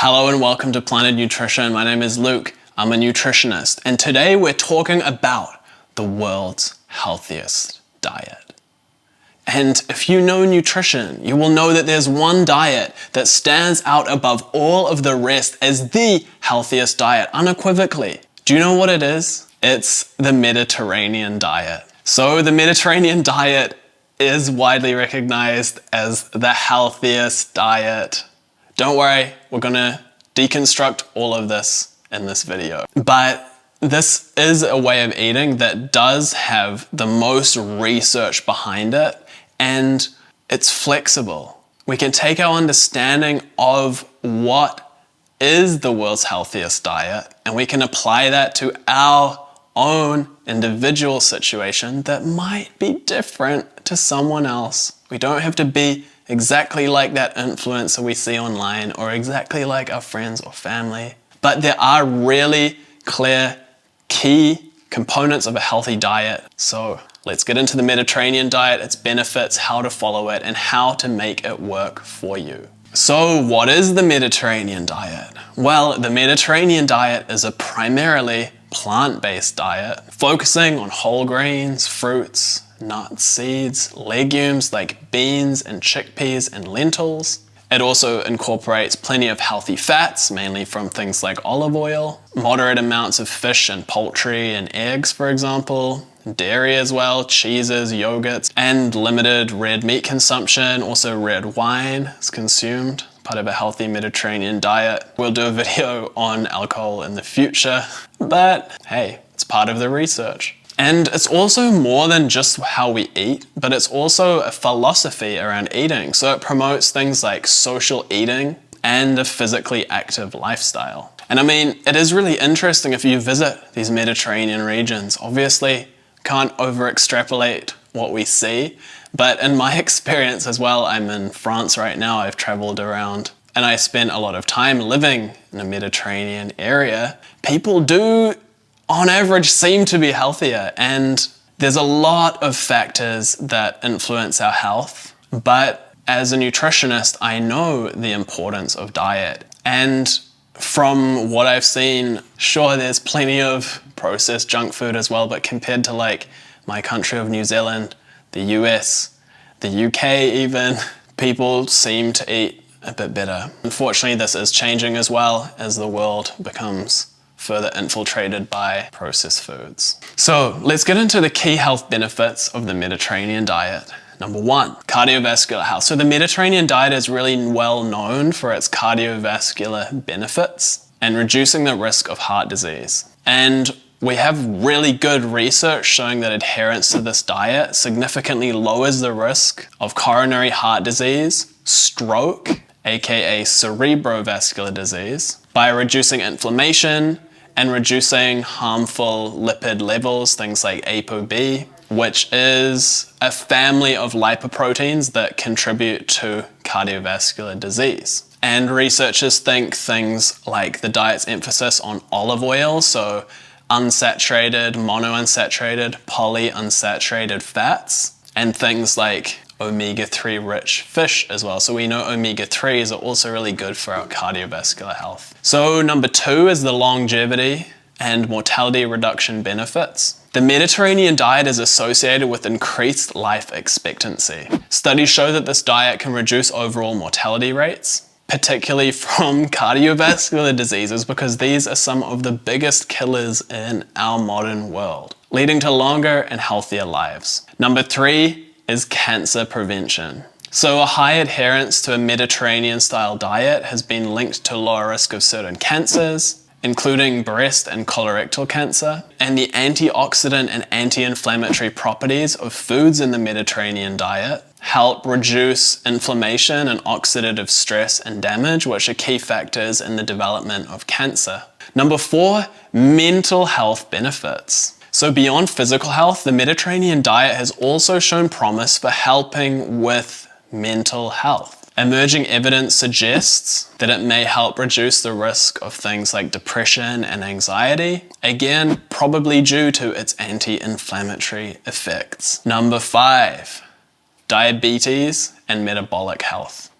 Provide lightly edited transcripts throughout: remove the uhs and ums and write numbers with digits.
Hello and welcome to Planet Nutrition. My name is Luke. I'm a nutritionist, and today we're talking about the world's healthiest diet. And if you know nutrition, you will know that there's one diet that stands out above all of the rest as the healthiest diet, unequivocally. Do you know what it is? It's the Mediterranean diet. So the Mediterranean diet is widely recognized as the healthiest diet. Don't worry, we're gonna deconstruct all of this in this video. But this is a way of eating that does have the most research behind it, and it's flexible. We can take our understanding of what is the world's healthiest diet, and we can apply that to our own individual situation that might be different to someone else. We don't have to be exactly like that influencer we see online or exactly like our friends or family. But there are really clear key components of a healthy diet. So let's get into the Mediterranean diet, its benefits, how to follow it, and how to make it work for you. So what is the Mediterranean diet? Well, the Mediterranean diet is a primarily plant-based diet, focusing on whole grains, fruits, nuts, seeds, legumes like beans and chickpeas and lentils. It also incorporates plenty of healthy fats, mainly from things like olive oil, moderate amounts of fish and poultry and eggs, for example, dairy as well, cheeses, yogurts, and limited red meat consumption. Also red wine is consumed, part of a healthy Mediterranean diet. We'll do a video on alcohol in the future, but hey, it's part of the research. And it's also more than just how we eat, but it's also a philosophy around eating. So it promotes things like social eating and a physically active lifestyle. And I mean, it is really interesting if you visit these Mediterranean regions. Obviously, can't over extrapolate what we see, but in my experience as well, I'm in France right now. I've traveled around and I spent a lot of time living in a Mediterranean area. People do on average seem to be healthier, and there's a lot of factors that influence our health. But as a nutritionist, I know the importance of diet. And from what I've seen, sure, there's plenty of processed junk food as well, but compared to like my country of New Zealand, the US, the UK even, people seem to eat a bit better. Unfortunately, this is changing as well as the world becomes further infiltrated by processed foods. So let's get into the key health benefits of the Mediterranean diet. Number one, cardiovascular health. So the Mediterranean diet is really well known for its cardiovascular benefits and reducing the risk of heart disease. And we have really good research showing that adherence to this diet significantly lowers the risk of coronary heart disease, stroke, aka cerebrovascular disease, by reducing inflammation and reducing harmful lipid levels, things like ApoB, which is a family of lipoproteins that contribute to cardiovascular disease. And researchers think things like the diet's emphasis on olive oil, so unsaturated, monounsaturated, polyunsaturated fats, and things like omega-3 rich fish as well. So we know omega-3s are also really good for our cardiovascular health. So number two is the longevity and mortality reduction benefits. The Mediterranean diet is associated with increased life expectancy. Studies show that this diet can reduce overall mortality rates, particularly from cardiovascular diseases, because these are some of the biggest killers in our modern world, leading to longer and healthier lives. Number three is cancer prevention. So a high adherence to a Mediterranean style diet has been linked to lower risk of certain cancers, including breast and colorectal cancer, and the antioxidant and anti-inflammatory properties of foods in the Mediterranean diet help reduce inflammation and oxidative stress and damage, which are key factors in the development of cancer. Number four, mental health benefits. So beyond physical health, the Mediterranean diet has also shown promise for helping with mental health. Emerging evidence suggests that it may help reduce the risk of things like depression and anxiety, again, probably due to its anti-inflammatory effects. Number five, diabetes and metabolic health.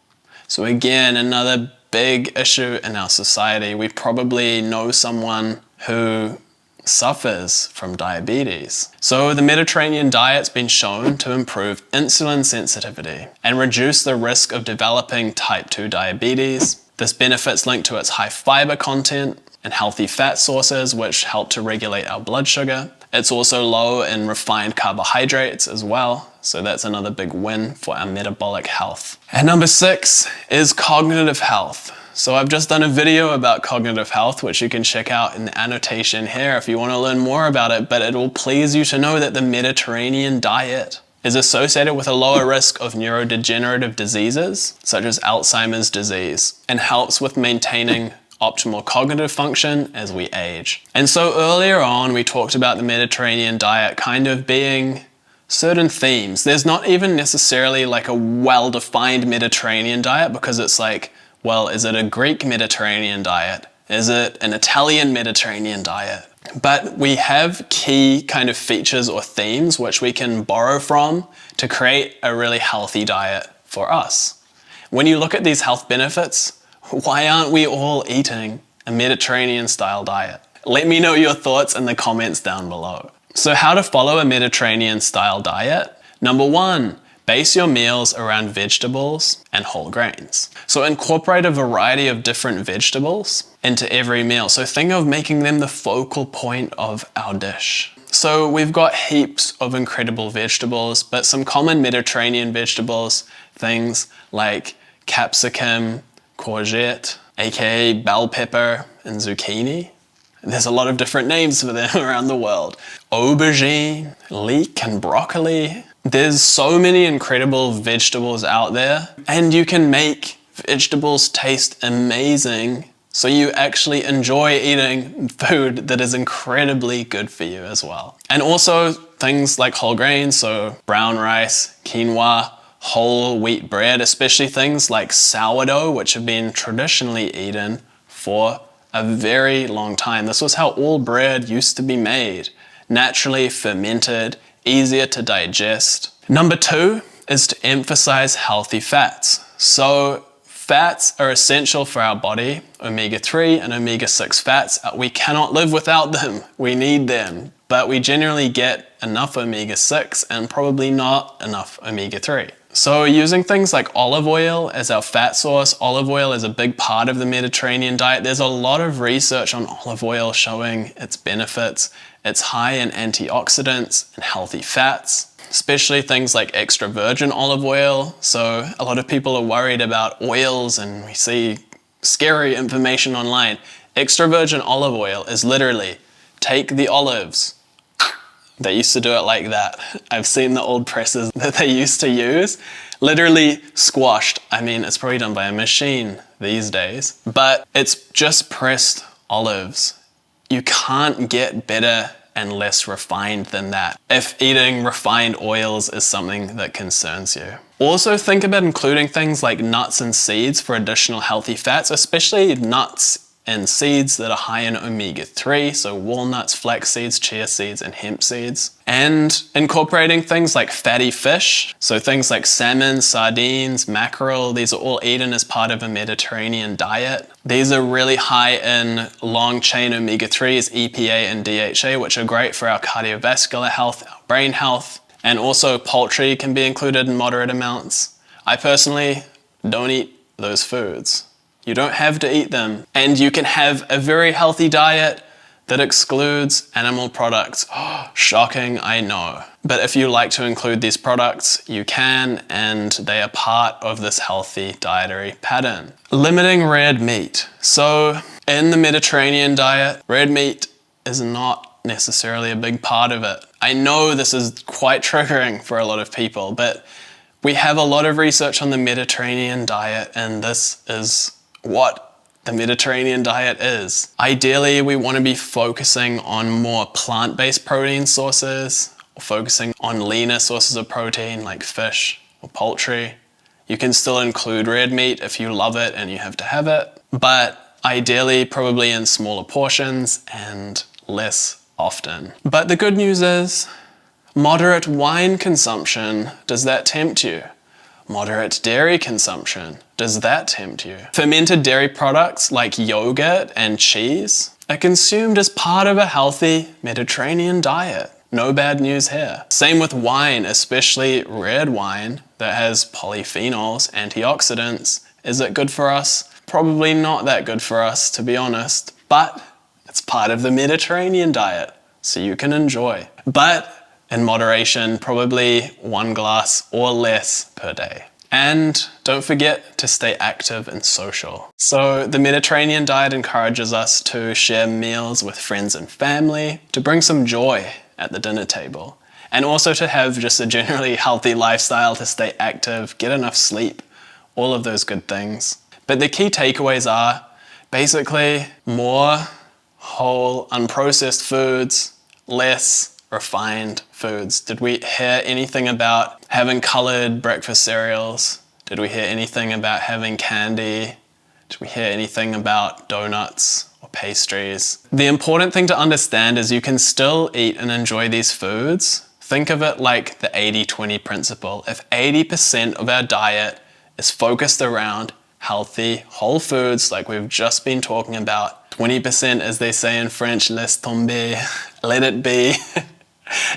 So again, another big issue in our society. We probably know someone who suffers from diabetes. So the Mediterranean diet's been shown to improve insulin sensitivity and reduce the risk of developing type 2 diabetes. This benefit's linked to its high fiber content and healthy fat sources, which help to regulate our blood sugar. It's also low in refined carbohydrates as well, so that's another big win for our metabolic health. And number 6 is cognitive health. So I've just done a video about cognitive health, which you can check out in the annotation here if you want to learn more about it, but it will please you to know that the Mediterranean diet is associated with a lower risk of neurodegenerative diseases, such as Alzheimer's disease, and helps with maintaining optimal cognitive function as we age. And so earlier on, we talked about the Mediterranean diet kind of being certain themes. There's not even necessarily like a well-defined Mediterranean diet, because it's like, well, is it a Greek Mediterranean diet? Is it an Italian Mediterranean diet? But we have key kind of features or themes which we can borrow from to create a really healthy diet for us. When you look at these health benefits, why aren't we all eating a Mediterranean style diet? Let me know your thoughts in the comments down below. So how to follow a Mediterranean style diet? Number 1, base your meals around vegetables and whole grains. So incorporate a variety of different vegetables into every meal. So think of making them the focal point of our dish. So we've got heaps of incredible vegetables, but some common Mediterranean vegetables, things like capsicum, courgette, aka bell pepper, and zucchini. There's a lot of different names for them around the world. Aubergine, leek, and broccoli. There's so many incredible vegetables out there, and you can make vegetables taste amazing so you actually enjoy eating food that is incredibly good for you as well. And also things like whole grains, so brown rice, quinoa, whole wheat bread, especially things like sourdough, which have been traditionally eaten for a very long time. This was how all bread used to be made, naturally fermented, easier to digest. Number 2 is to emphasize healthy fats. So fats are essential for our body, omega-3 and omega-6 fats. We cannot live without them. We need them, but we generally get enough omega-6 and probably not enough omega-3. So using things like olive oil as our fat source, olive oil is a big part of the Mediterranean diet. There's a lot of research on olive oil showing its benefits. It's high in antioxidants and healthy fats, especially things like extra virgin olive oil. So a lot of people are worried about oils, and we see scary information online. Extra virgin olive oil is literally take the olives. They used to do it like that. I've seen the old presses that they used to use, literally squashed. I mean, it's probably done by a machine these days, but it's just pressed olives. You can't get better and less refined than that if eating refined oils is something that concerns you. Also think about including things like nuts and seeds for additional healthy fats, especially nuts and seeds that are high in omega-3, so walnuts, flax seeds, chia seeds, and hemp seeds. And incorporating things like fatty fish, so things like salmon, sardines, mackerel, these are all eaten as part of a Mediterranean diet. These are really high in long-chain omega-3s, EPA and DHA, which are great for our cardiovascular health, our brain health, and also poultry can be included in moderate amounts. I personally don't eat those foods. You don't have to eat them, and you can have a very healthy diet that excludes animal products. Oh, shocking, I know. But if you like to include these products, you can, and they are part of this healthy dietary pattern. Limiting red meat. So in the Mediterranean diet, red meat is not necessarily a big part of it. I know this is quite triggering for a lot of people, but we have a lot of research on the Mediterranean diet, and this is what the Mediterranean diet is. Ideally, we want to be focusing on more plant-based protein sources, or focusing on leaner sources of protein like fish or poultry. You can still include red meat if you love it and you have to have it, but ideally probably in smaller portions and less often. But the good news is, moderate wine consumption, does that tempt you? moderate dairy consumption. Does that tempt you? Fermented dairy products like yogurt and cheese are consumed as part of a healthy Mediterranean diet. No bad news here. Same with wine, especially red wine that has polyphenols, antioxidants. Is it good for us? Probably not that good for us, to be honest, but it's part of the Mediterranean diet, so you can enjoy. But in moderation, probably 1 glass or less per day. And don't forget to stay active and social. So the Mediterranean diet encourages us to share meals with friends and family, to bring some joy at the dinner table, and also to have just a generally healthy lifestyle, to stay active, get enough sleep, all of those good things. But the key takeaways are basically more whole, unprocessed foods, less refined foods. Did we hear anything about having colored breakfast cereals? Did we hear anything about having candy? Did we hear anything about donuts or pastries? The important thing to understand is you can still eat and enjoy these foods. Think of it like the 80-20 principle. If 80% of our diet is focused around healthy, whole foods like we've just been talking about, 20%, as they say in French, laisse tomber, let it be.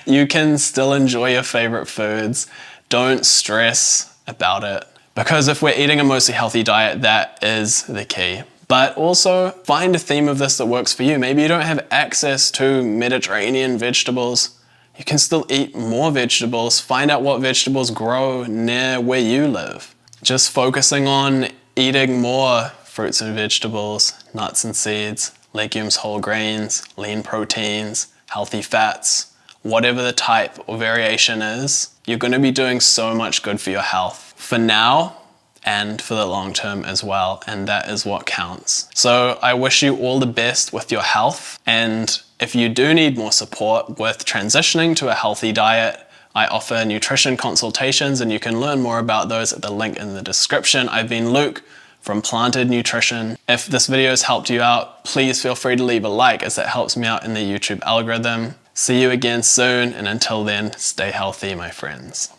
You can still enjoy your favorite foods. Don't stress about it. Because if we're eating a mostly healthy diet, that is the key. But also find a theme of this that works for you. Maybe you don't have access to Mediterranean vegetables. You can still eat more vegetables. Find out what vegetables grow near where you live. Just focusing on eating more fruits and vegetables, nuts and seeds, legumes, whole grains, lean proteins, healthy fats, whatever the type or variation is, you're going to be doing so much good for your health for now and for the long term as well, and that is what counts. So I wish you all the best with your health, and if you do need more support with transitioning to a healthy diet, I offer nutrition consultations, and you can learn more about those at the link in the description. I've been Luke from Planted Nutrition. If this video has helped you out, please feel free to leave a like, as that helps me out in the YouTube algorithm. See you again soon, and until then, stay healthy, my friends.